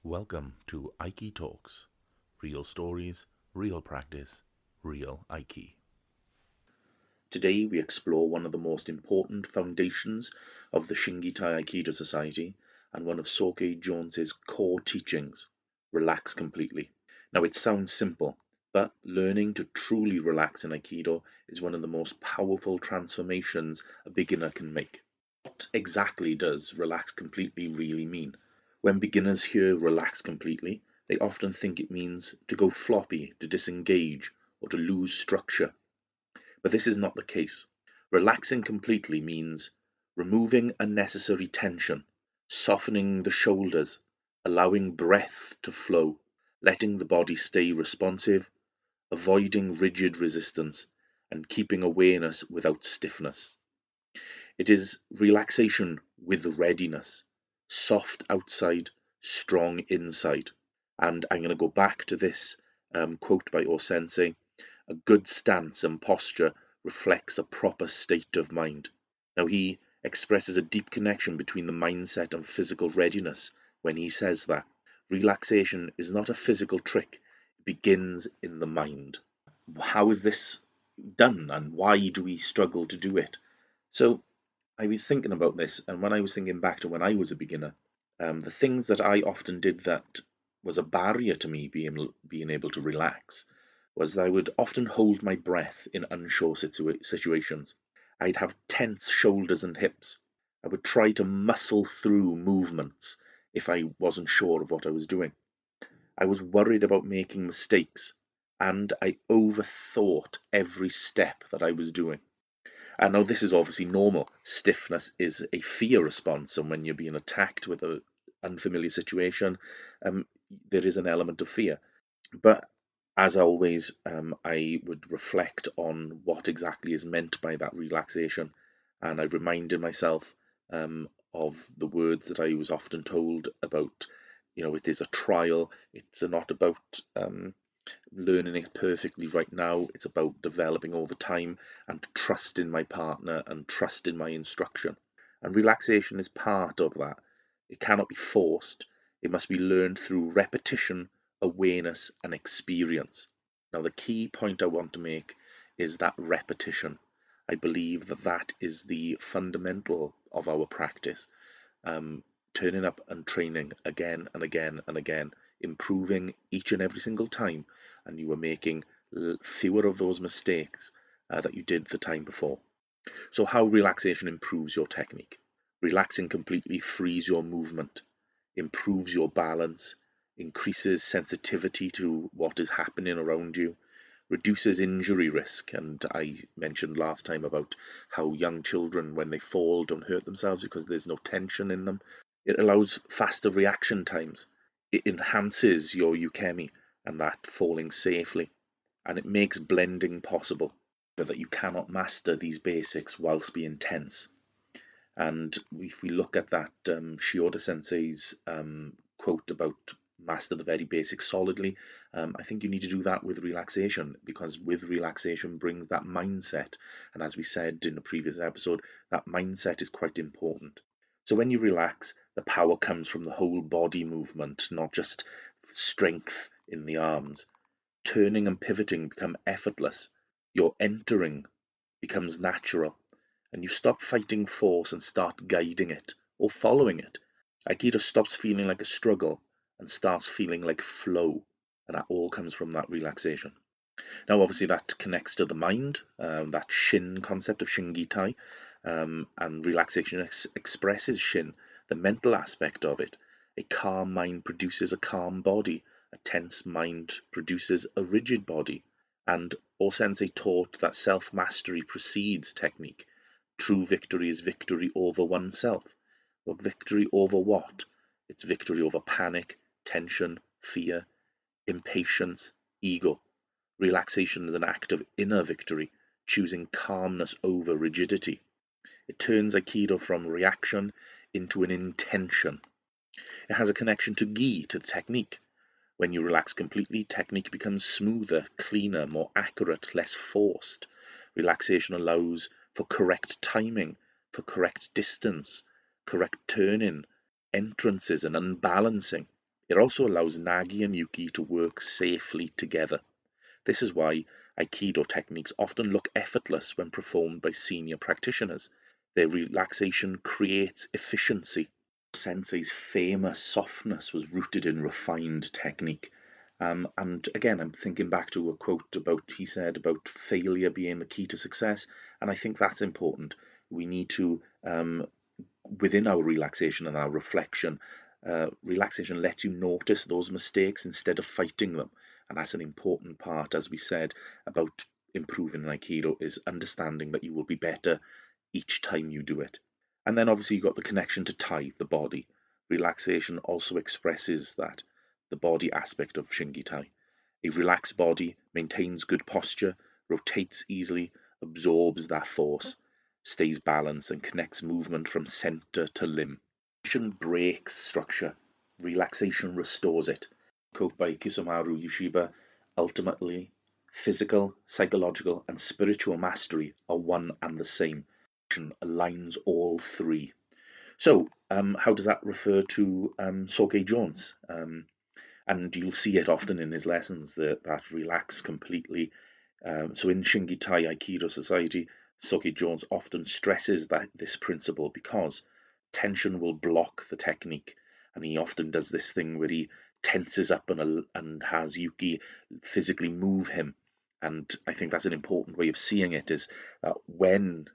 Welcome to AikiTalks. Real stories, real practice, real Aiki. Today we explore one of the most important foundations of the Shin Gi Tai Aikido Society and one of Soke Jones's core teachings, relax completely. Now it sounds simple, but learning to truly relax in Aikido is one of the most powerful transformations a beginner can make. What exactly does relax completely really mean? When beginners hear relax completely, they often think it means to go floppy, to disengage, or to lose structure. But this is not the case. Relaxing completely means removing unnecessary tension, softening the shoulders, allowing breath to flow, letting the body stay responsive, avoiding rigid resistance, and keeping awareness without stiffness. It is relaxation with readiness, soft outside, strong inside. And I'm going to go back to this quote by O-sensei. A good stance and posture reflects a proper state of mind. Now he expresses a deep connection between the mindset and physical readiness when he says that relaxation is not a physical trick, it begins in the mind. How is this done and why do we struggle to do it? So I was thinking about this, and when I was thinking back to when I was a beginner, the things that I often did that was a barrier to me being able to relax was that I would often hold my breath in unsure situations. I'd have tense shoulders and hips. I would try to muscle through movements if I wasn't sure of what I was doing. I was worried about making mistakes, and I overthought every step that I was doing. I know this is obviously normal. Stiffness is a fear response, and when you're being attacked with an unfamiliar situation, there is an element of fear. But as always, I would reflect on what exactly is meant by that relaxation, and I reminded myself of the words that I was often told about. It is a trial. It's not about learning it perfectly right now. It's about developing over time and trust in my partner and trust in my instruction. And relaxation is part of that. It cannot be forced. It must be learned through repetition, awareness, and experience. Now, the key point I want to make is that repetition. I believe that that is the fundamental of our practice. Turning up and training again and again and again, improving each and every single time, and you were making fewer of those mistakes that you did the time before. So how relaxation improves your technique. Relaxing completely frees your movement, improves your balance, increases sensitivity to what is happening around you, reduces injury risk. And I mentioned last time about how young children, when they fall, don't hurt themselves because there's no tension in them. It allows faster reaction times. It enhances your ukemi and that falling safely. And it makes blending possible so that you cannot master these basics whilst being tense. And if we look at that Shioda Sensei's quote about master the very basics solidly, I think you need to do that with relaxation, because with relaxation brings that mindset. And as we said in the previous episode, that mindset is quite important. So when you relax, the power comes from the whole body movement, not just strength in the arms. Turning and pivoting become effortless. Your entering becomes natural, and you stop fighting force and start guiding it or following it. Aikido stops feeling like a struggle and starts feeling like flow, and that all comes from that relaxation. Now, obviously, that connects to the mind, that Shin concept of Shin Gi Tai, and relaxation expresses Shin, the mental aspect of it. A calm mind produces a calm body. A tense mind produces a rigid body. And O-sensei taught that self-mastery precedes technique. True victory is victory over oneself. But victory over what? It's victory over panic, tension, fear, impatience, ego. Relaxation is an act of inner victory, choosing calmness over rigidity. It turns Aikido from reaction into an intention. It has a connection to Gi, to the technique. When you relax completely, technique becomes smoother, cleaner, more accurate, less forced. Relaxation allows for correct timing, for correct distance, correct turning, entrances, and unbalancing. It also allows Nagi and Yuki to work safely together. This is why Aikido techniques often look effortless when performed by senior practitioners. Their relaxation creates efficiency. Sensei's famous softness was rooted in refined technique. And again, I'm thinking back to a quote he said about failure being the key to success, and I think that's important. We need to, within our relaxation and our reflection, relaxation lets you notice those mistakes instead of fighting them, and that's an important part, as we said, about improving in Aikido, is understanding that you will be better each time you do it. And then obviously you've got the connection to Tai, the body. Relaxation also expresses that, the body aspect of Shin Gi Tai. A relaxed body maintains good posture, rotates easily, absorbs that force, stays balanced, and connects movement from center to limb. Relaxation breaks structure. Relaxation restores it. Quote by Kisamaru Yushiba, ultimately, physical, psychological, and spiritual mastery are one and the same. Aligns all three. So, how does that refer to Soke Jones? And you'll see it often in his lessons, that relax completely. So in Shin Gi Tai Aikido Society, Soke Jones often stresses this principle because tension will block the technique, and he often does this thing where he tenses up and has Yuki physically move him. And I think that's an important way of seeing it, is that when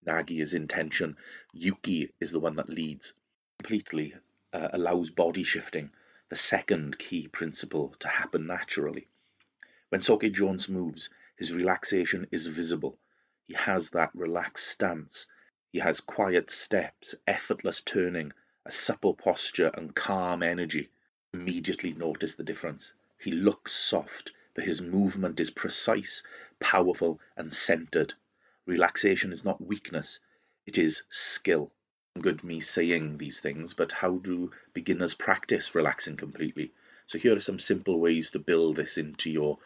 Nagi is in tension, Yuki is the one that leads. Completely allows body shifting, the second key principle, to happen naturally. When Soke Jones moves, his relaxation is visible. He has that relaxed stance. He has quiet steps, effortless turning, a supple posture, and calm energy. Immediately notice the difference. He looks soft, but his movement is precise, powerful, and centered. Relaxation is not weakness, it is skill. Good me saying these things, but how do beginners practice relaxing completely? So here are some simple ways to build this into your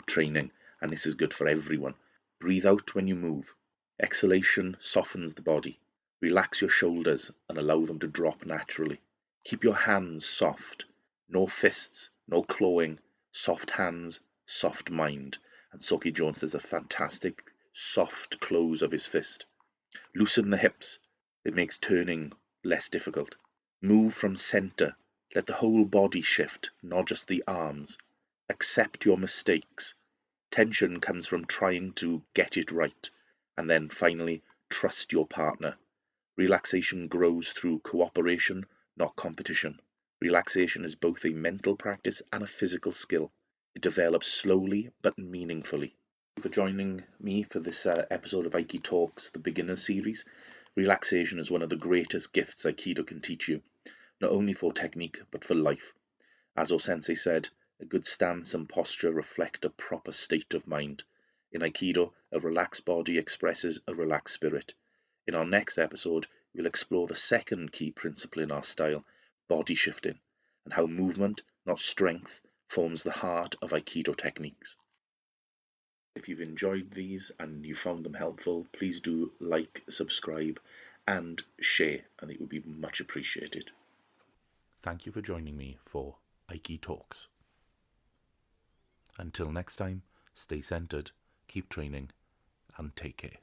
training, and this is good for everyone. Breathe out when you move. Exhalation softens the body. Relax your shoulders and allow them to drop naturally. Keep your hands soft. No fists, no clawing. Soft hands, soft mind. And Soke Jones does a fantastic soft close of his fist. Loosen the hips. It makes turning less difficult. Move from center. Let the whole body shift, not just the arms. Accept your mistakes. Tension comes from trying to get it right. And then finally, trust your partner. Relaxation grows through cooperation, not competition. Relaxation is both a mental practice and a physical skill. It develops slowly but meaningfully. Thank you for joining me for this episode of AikiTalks, the beginner series. Relaxation is one of the greatest gifts Aikido can teach you, not only for technique but for life. As O-sensei said, a good stance and posture reflect a proper state of mind. In Aikido, a relaxed body expresses a relaxed spirit. In our next episode, we'll explore the second key principle in our style, body shifting, and how movement, not strength, forms the heart of Aikido techniques. If you've enjoyed these and you found them helpful, please do like, subscribe, and share, and it would be much appreciated. Thank you for joining me for AikiTalks. Until next time, stay centered, keep training, and take care.